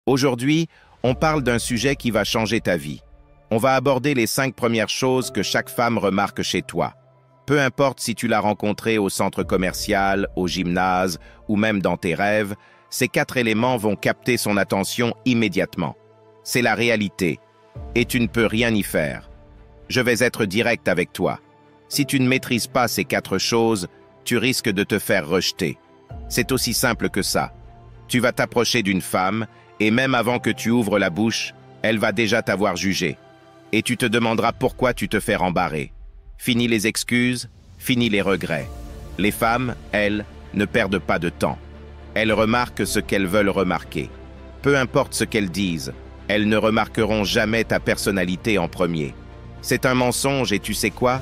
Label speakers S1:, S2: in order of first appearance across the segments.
S1: Aujourd'hui, on parle d'un sujet qui va changer ta vie. On va aborder les 5 premières choses que chaque femme remarque chez toi. Peu importe si tu l'as rencontrée au centre commercial, au gymnase ou même dans tes rêves, ces 4 éléments vont capter son attention immédiatement. C'est la réalité, et tu ne peux rien y faire. Je vais être direct avec toi. Si tu ne maîtrises pas ces 4 choses, tu risques de te faire rejeter. C'est aussi simple que ça. Tu vas t'approcher d'une femme, et même avant que tu ouvres la bouche, elle va déjà t'avoir jugé. Et tu te demanderas pourquoi tu te fais rembarrer. Fini les excuses, fini les regrets. Les femmes, elles, ne perdent pas de temps. Elles remarquent ce qu'elles veulent remarquer. Peu importe ce qu'elles disent, elles ne remarqueront jamais ta personnalité en premier. C'est un mensonge et tu sais quoi?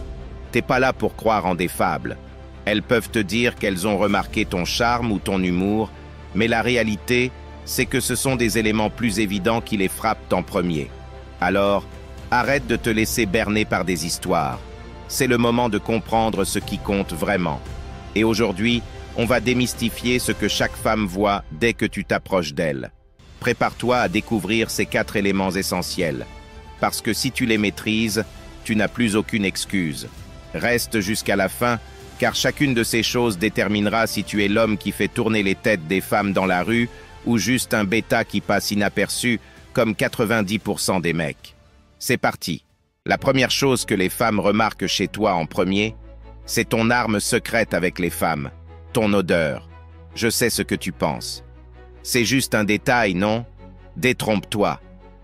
S1: T'es pas là pour croire en des fables. Elles peuvent te dire qu'elles ont remarqué ton charme ou ton humour, mais la réalité, c'est que ce sont des éléments plus évidents qui les frappent en premier. Alors, arrête de te laisser berner par des histoires. C'est le moment de comprendre ce qui compte vraiment. Et aujourd'hui, on va démystifier ce que chaque femme voit dès que tu t'approches d'elle. Prépare-toi à découvrir ces 4 éléments essentiels. Parce que si tu les maîtrises, tu n'as plus aucune excuse. Reste jusqu'à la fin, car chacune de ces choses déterminera si tu es l'homme qui fait tourner les têtes des femmes dans la rue ou juste un bêta qui passe inaperçu comme 90% des mecs. C'est parti. La première chose que les femmes remarquent chez toi en premier, c'est ton arme secrète avec les femmes, ton odeur. Je sais ce que tu penses. C'est juste un détail, non? Détrompe-toi.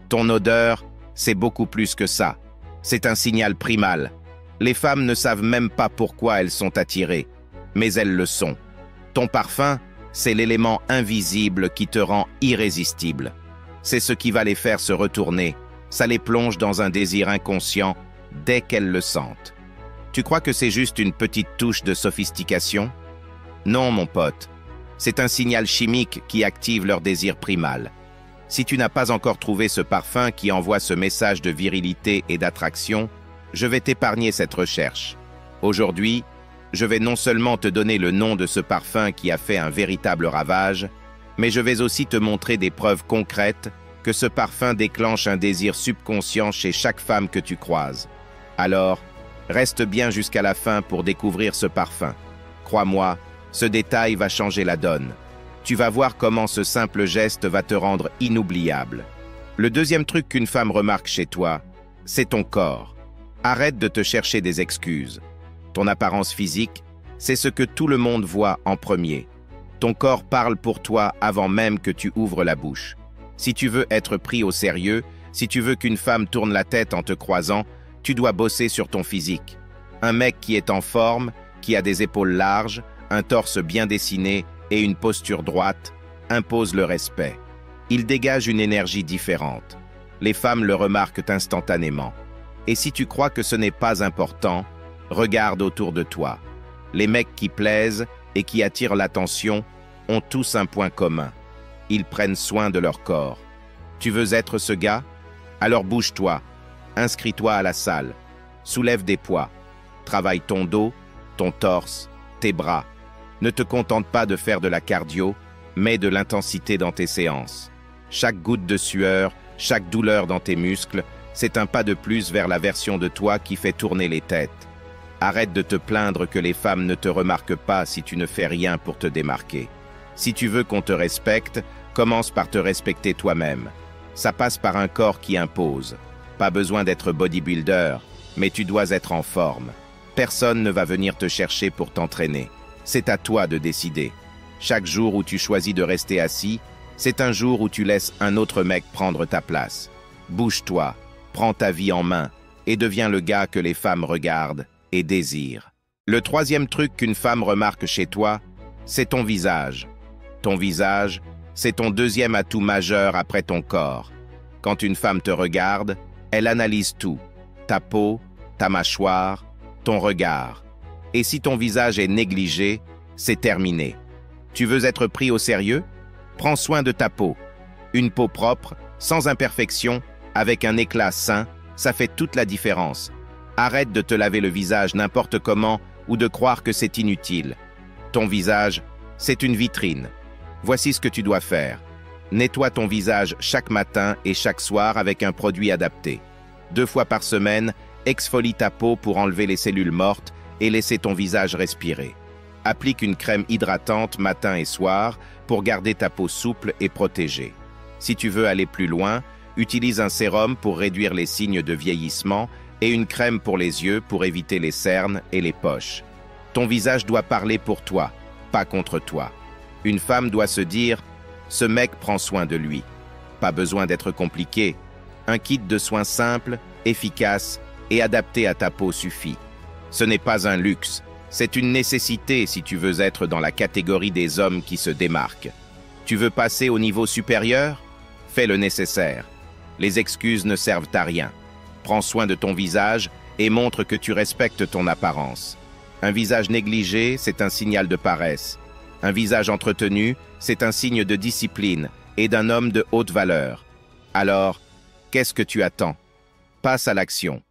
S1: Ton odeur, c'est beaucoup plus que ça. C'est un signal primal. Les femmes ne savent même pas pourquoi elles sont attirées, mais elles le sont. Ton parfum, c'est l'élément invisible qui te rend irrésistible. C'est ce qui va les faire se retourner. Ça les plonge dans un désir inconscient dès qu'elles le sentent. Tu crois que c'est juste une petite touche de sophistication? Non, mon pote. C'est un signal chimique qui active leur désir primal. Si tu n'as pas encore trouvé ce parfum qui envoie ce message de virilité et d'attraction, je vais t'épargner cette recherche. Aujourd'hui, je vais non seulement te donner le nom de ce parfum qui a fait un véritable ravage, mais je vais aussi te montrer des preuves concrètes que ce parfum déclenche un désir subconscient chez chaque femme que tu croises. Alors, reste bien jusqu'à la fin pour découvrir ce parfum. Crois-moi, ce détail va changer la donne. Tu vas voir comment ce simple geste va te rendre inoubliable. Le deuxième truc qu'une femme remarque chez toi, c'est ton corps. Arrête de te chercher des excuses. Ton apparence physique, c'est ce que tout le monde voit en premier. Ton corps parle pour toi avant même que tu ouvres la bouche. Si tu veux être pris au sérieux, si tu veux qu'une femme tourne la tête en te croisant, tu dois bosser sur ton physique. Un mec qui est en forme, qui a des épaules larges, un torse bien dessiné et une posture droite, impose le respect. Il dégage une énergie différente. Les femmes le remarquent instantanément. Et si tu crois que ce n'est pas important, regarde autour de toi. Les mecs qui plaisent et qui attirent l'attention ont tous un point commun. Ils prennent soin de leur corps. Tu veux être ce gars? Alors bouge-toi, inscris-toi à la salle, soulève des poids, travaille ton dos, ton torse, tes bras. Ne te contente pas de faire de la cardio, mets de l'intensité dans tes séances. Chaque goutte de sueur, chaque douleur dans tes muscles, c'est un pas de plus vers la version de toi qui fait tourner les têtes. Arrête de te plaindre que les femmes ne te remarquent pas si tu ne fais rien pour te démarquer. Si tu veux qu'on te respecte, commence par te respecter toi-même. Ça passe par un corps qui impose. Pas besoin d'être bodybuilder, mais tu dois être en forme. Personne ne va venir te chercher pour t'entraîner. C'est à toi de décider. Chaque jour où tu choisis de rester assis, c'est un jour où tu laisses un autre mec prendre ta place. Bouge-toi, prends ta vie en main et deviens le gars que les femmes regardent et désirent. Le troisième truc qu'une femme remarque chez toi, c'est ton visage. Ton visage, c'est ton deuxième atout majeur après ton corps. Quand une femme te regarde, elle analyse tout. Ta peau, ta mâchoire, ton regard. Et si ton visage est négligé, c'est terminé. Tu veux être pris au sérieux? Prends soin de ta peau. Une peau propre, sans imperfection, avec un éclat sain, ça fait toute la différence. Arrête de te laver le visage n'importe comment ou de croire que c'est inutile. Ton visage, c'est une vitrine. Voici ce que tu dois faire. Nettoie ton visage chaque matin et chaque soir avec un produit adapté. 2 fois par semaine, exfolie ta peau pour enlever les cellules mortes et laisser ton visage respirer. Applique une crème hydratante matin et soir pour garder ta peau souple et protégée. Si tu veux aller plus loin, utilise un sérum pour réduire les signes de vieillissement et une crème pour les yeux pour éviter les cernes et les poches. Ton visage doit parler pour toi, pas contre toi. Une femme doit se dire « Ce mec prend soin de lui ». Pas besoin d'être compliqué. Un kit de soins simple, efficace et adapté à ta peau suffit. Ce n'est pas un luxe, c'est une nécessité si tu veux être dans la catégorie des hommes qui se démarquent. Tu veux passer au niveau supérieur? Fais le nécessaire. Les excuses ne servent à rien. Prends soin de ton visage et montre que tu respectes ton apparence. Un visage négligé, c'est un signal de paresse. Un visage entretenu, c'est un signe de discipline et d'un homme de haute valeur. Alors, qu'est-ce que tu attends? Passe à l'action.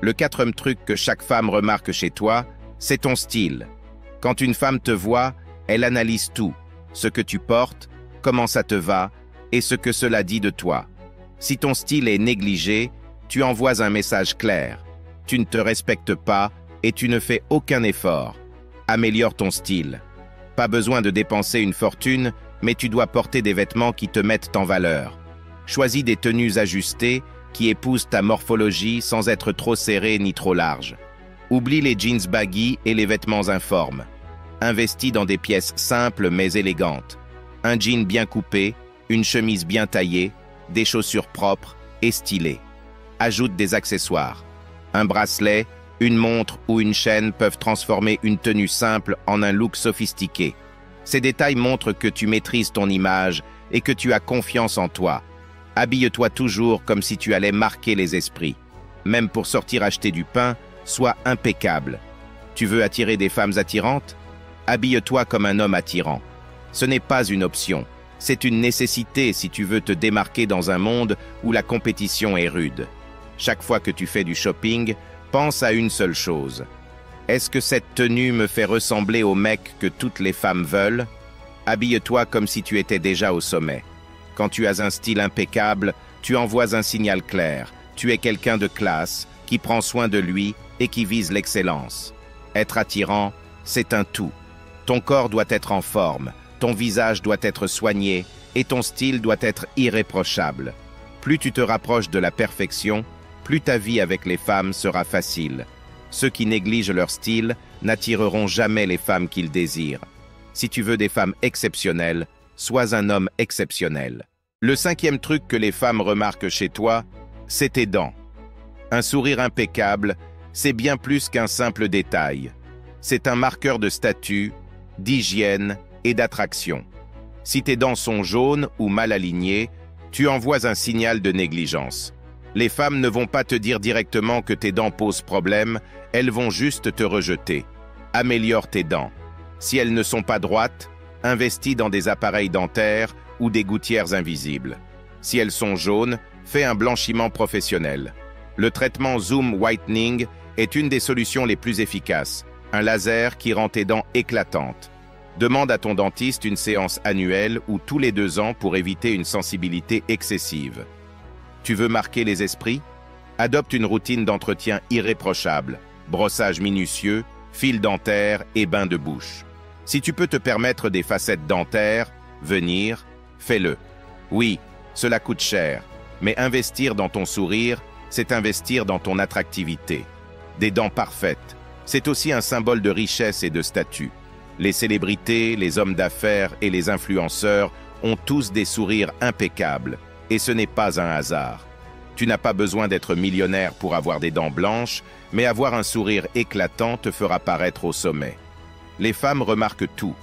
S1: Le 4e truc que chaque femme remarque chez toi, c'est ton style. Quand une femme te voit, elle analyse tout, ce que tu portes, comment ça te va et ce que cela dit de toi. Si ton style est négligé, tu envoies un message clair. Tu ne te respectes pas et tu ne fais aucun effort. Améliore ton style. Pas besoin de dépenser une fortune, mais tu dois porter des vêtements qui te mettent en valeur. Choisis des tenues ajustées qui épousent ta morphologie sans être trop serrées ni trop larges. Oublie les jeans baggy et les vêtements informes. Investis dans des pièces simples mais élégantes. Un jean bien coupé, une chemise bien taillée, des chaussures propres et stylées. Ajoute des accessoires. Un bracelet, une montre ou une chaîne peuvent transformer une tenue simple en un look sophistiqué. Ces détails montrent que tu maîtrises ton image et que tu as confiance en toi. Habille-toi toujours comme si tu allais marquer les esprits. Même pour sortir acheter du pain, sois impeccable. Tu veux attirer des femmes attirantes? Habille-toi comme un homme attirant. Ce n'est pas une option, c'est une nécessité si tu veux te démarquer dans un monde où la compétition est rude. Chaque fois que tu fais du shopping, pense à une seule chose. Est-ce que cette tenue me fait ressembler au mec que toutes les femmes veulent? Habille-toi comme si tu étais déjà au sommet. Quand tu as un style impeccable, tu envoies un signal clair. Tu es quelqu'un de classe, qui prend soin de lui et qui vise l'excellence. Être attirant, c'est un tout. Ton corps doit être en forme, ton visage doit être soigné et ton style doit être irréprochable. Plus tu te rapproches de la perfection, plus ta vie avec les femmes sera facile. Ceux qui négligent leur style n'attireront jamais les femmes qu'ils désirent. Si tu veux des femmes exceptionnelles, sois un homme exceptionnel. Le 5e truc que les femmes remarquent chez toi, c'est tes dents. Un sourire impeccable, c'est bien plus qu'un simple détail. C'est un marqueur de statut, d'hygiène et d'attraction. Si tes dents sont jaunes ou mal alignées, tu envoies un signal de négligence. Les femmes ne vont pas te dire directement que tes dents posent problème, elles vont juste te rejeter. Améliore tes dents. Si elles ne sont pas droites, investis dans des appareils dentaires ou des gouttières invisibles. Si elles sont jaunes, fais un blanchiment professionnel. Le traitement Zoom Whitening est une des solutions les plus efficaces, un laser qui rend tes dents éclatantes. Demande à ton dentiste une séance annuelle ou tous les 2 ans pour éviter une sensibilité excessive. Tu veux marquer les esprits? Adopte une routine d'entretien irréprochable, brossage minutieux, fil dentaire et bain de bouche. Si tu peux te permettre des facettes dentaires, venir, fais-le. Oui, cela coûte cher, mais investir dans ton sourire, c'est investir dans ton attractivité. Des dents parfaites, c'est aussi un symbole de richesse et de statut. Les célébrités, les hommes d'affaires et les influenceurs ont tous des sourires impeccables, et ce n'est pas un hasard. Tu n'as pas besoin d'être millionnaire pour avoir des dents blanches, mais avoir un sourire éclatant te fera paraître au sommet. Les femmes remarquent tout.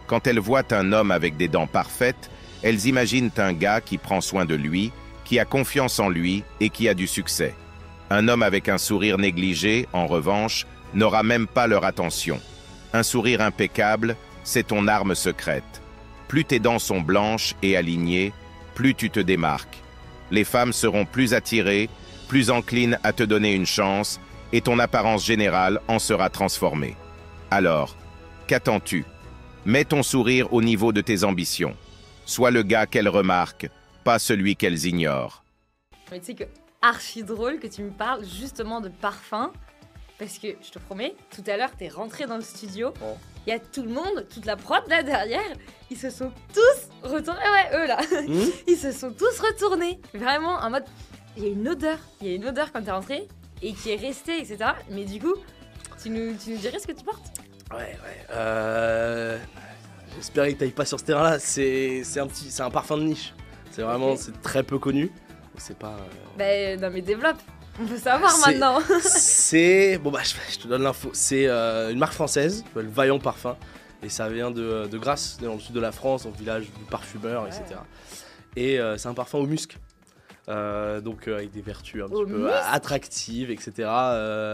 S1: Quand elles voient un homme avec des dents parfaites, elles imaginent un gars qui prend soin de lui, qui a confiance en lui et qui a du succès. Un homme avec un sourire négligé, en revanche, n'aura même pas leur attention. Un sourire impeccable, c'est ton arme secrète. Plus tes dents sont blanches et alignées, plus tu te démarques. Les femmes seront plus attirées, plus enclines à te donner une chance, et ton apparence générale en sera transformée. Alors, qu'attends-tu? Mets ton sourire au niveau de tes ambitions. Sois le gars qu'elles remarquent, pas celui qu'elles ignorent.
S2: Mais tu sais que archi drôle que tu me parles justement de parfum. Parce que, je te promets, tout à l'heure, t'es rentré dans le studio, il y a tout le monde, toute la prod là derrière, ils se sont tous retournés, ouais, eux là, ils se sont tous retournés, vraiment en mode, il y a une odeur quand t'es rentré, et qui est restée, etc. Mais du coup, tu nous dirais ce que tu portes?
S3: Ouais. J'espérais que t'ailles pas sur ce terrain-là, c'est un parfum de niche. C'est vraiment, c'est très peu connu, c'est pas...
S2: Non mais développe. On veut savoir maintenant.
S3: C'est... Bon bah je te donne l'info. C'est une marque française, qui s'appelle Vaillant Parfum. Et ça vient de Grasse, dans le sud de la France, dans le village du parfumeur, etc. Et c'est un parfum au musc. Donc avec des vertus un petit peu attractives, etc.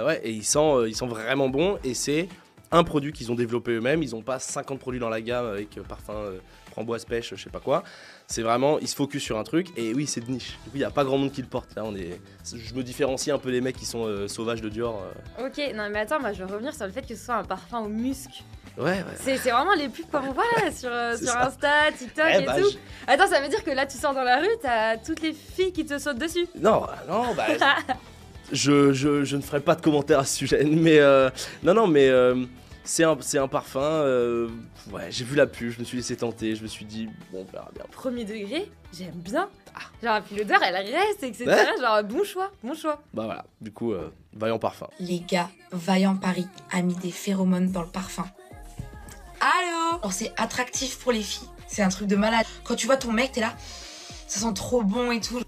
S3: Ouais, et il sent vraiment bon. Et c'est un produit qu'ils ont développé eux-mêmes. Ils n'ont pas 50 produits dans la gamme avec parfum framboise pêche, je sais pas quoi. C'est vraiment, ils se focus sur un truc. Et oui, c'est de niche. Du coup, il n'y a pas grand monde qui le porte. Là, je me différencie un peu des mecs qui sont sauvages de Dior.
S2: Ok, non mais attends, moi je veux revenir sur le fait que ce soit un parfum au musc.
S3: Ouais.
S2: C'est vraiment les pubs qu'on voit là sur Insta, TikTok et tout. Attends, ça veut dire que là tu sors dans la rue, t'as toutes les filles qui te sautent dessus.
S3: Non, bah... je ne ferai pas de commentaires à ce sujet. Mais c'est un parfum... ouais, j'ai vu la pub, je me suis laissé tenter, je me suis dit, bon, on verra bien.
S2: Premier degré, j'aime bien. Genre, puis l'odeur, elle reste, etc. Ouais. Genre, bon choix.
S3: Bah voilà, du coup, Vaillant Parfum.
S4: Les gars, Vaillant Paris a mis des phéromones dans le parfum. Allô? Alors, c'est attractif pour les filles. C'est un truc de malade. Quand tu vois ton mec, t'es là, ça sent trop bon et tout.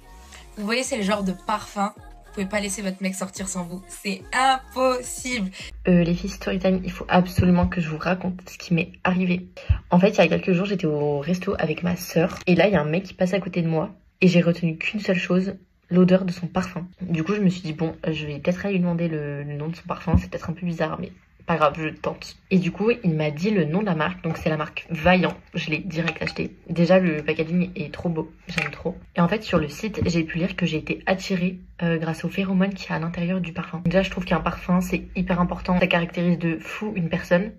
S4: Vous voyez, c'est le genre de parfum. Vous pouvez pas laisser votre mec sortir sans vous. C'est impossible.
S5: Les filles Storytime, il faut absolument que je vous raconte ce qui m'est arrivé. En fait, il y a quelques jours, j'étais au resto avec ma sœur. Et là, il y a un mec qui passe à côté de moi. Et j'ai retenu qu'une seule chose, l'odeur de son parfum. Du coup, je me suis dit, bon, je vais peut-être aller lui demander le nom de son parfum. C'est peut-être un peu bizarre, mais pas grave, je tente. Et du coup, il m'a dit le nom de la marque. Donc, c'est la marque Vaillant. Je l'ai direct acheté. Déjà, le packaging est trop beau. J'aime trop. Et en fait, sur le site, j'ai pu lire que j'ai été attirée grâce aux phéromones qu'il y a à l'intérieur du parfum. Déjà, je trouve qu'un parfum, c'est hyper important. Ça caractérise de fou une personne.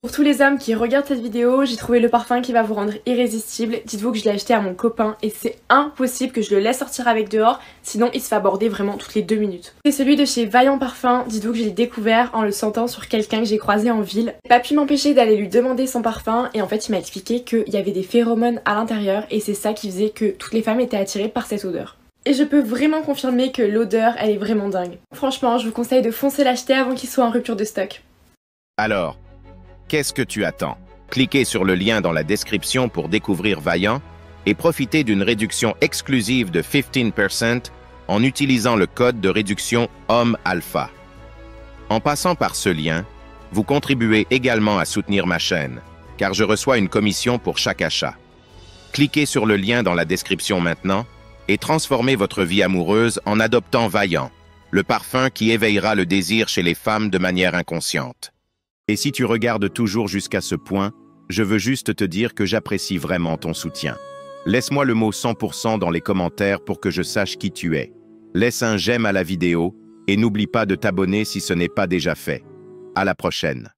S6: Pour tous les hommes qui regardent cette vidéo, j'ai trouvé le parfum qui va vous rendre irrésistible. Dites-vous que je l'ai acheté à mon copain et c'est impossible que je le laisse sortir avec dehors, sinon il se fait aborder vraiment toutes les 2 minutes. C'est celui de chez Vaillant Parfum, dites-vous que je l'ai découvert en le sentant sur quelqu'un que j'ai croisé en ville. J'ai pas pu m'empêcher d'aller lui demander son parfum et en fait il m'a expliqué qu'il y avait des phéromones à l'intérieur et c'est ça qui faisait que toutes les femmes étaient attirées par cette odeur. Et je peux vraiment confirmer que l'odeur, elle est vraiment dingue. Franchement, je vous conseille de foncer l'acheter avant qu'il soit en rupture de stock.
S1: Alors, qu'est-ce que tu attends? Cliquez sur le lien dans la description pour découvrir Vaillant et profiter d'une réduction exclusive de 15% en utilisant le code de réduction HOMMEALPHA. En passant par ce lien, vous contribuez également à soutenir ma chaîne, car je reçois une commission pour chaque achat. Cliquez sur le lien dans la description maintenant et transformez votre vie amoureuse en adoptant Vaillant, le parfum qui éveillera le désir chez les femmes de manière inconsciente. Et si tu regardes toujours jusqu'à ce point, je veux juste te dire que j'apprécie vraiment ton soutien. Laisse-moi le mot 100% dans les commentaires pour que je sache qui tu es. Laisse un j'aime à la vidéo et n'oublie pas de t'abonner si ce n'est pas déjà fait. À la prochaine.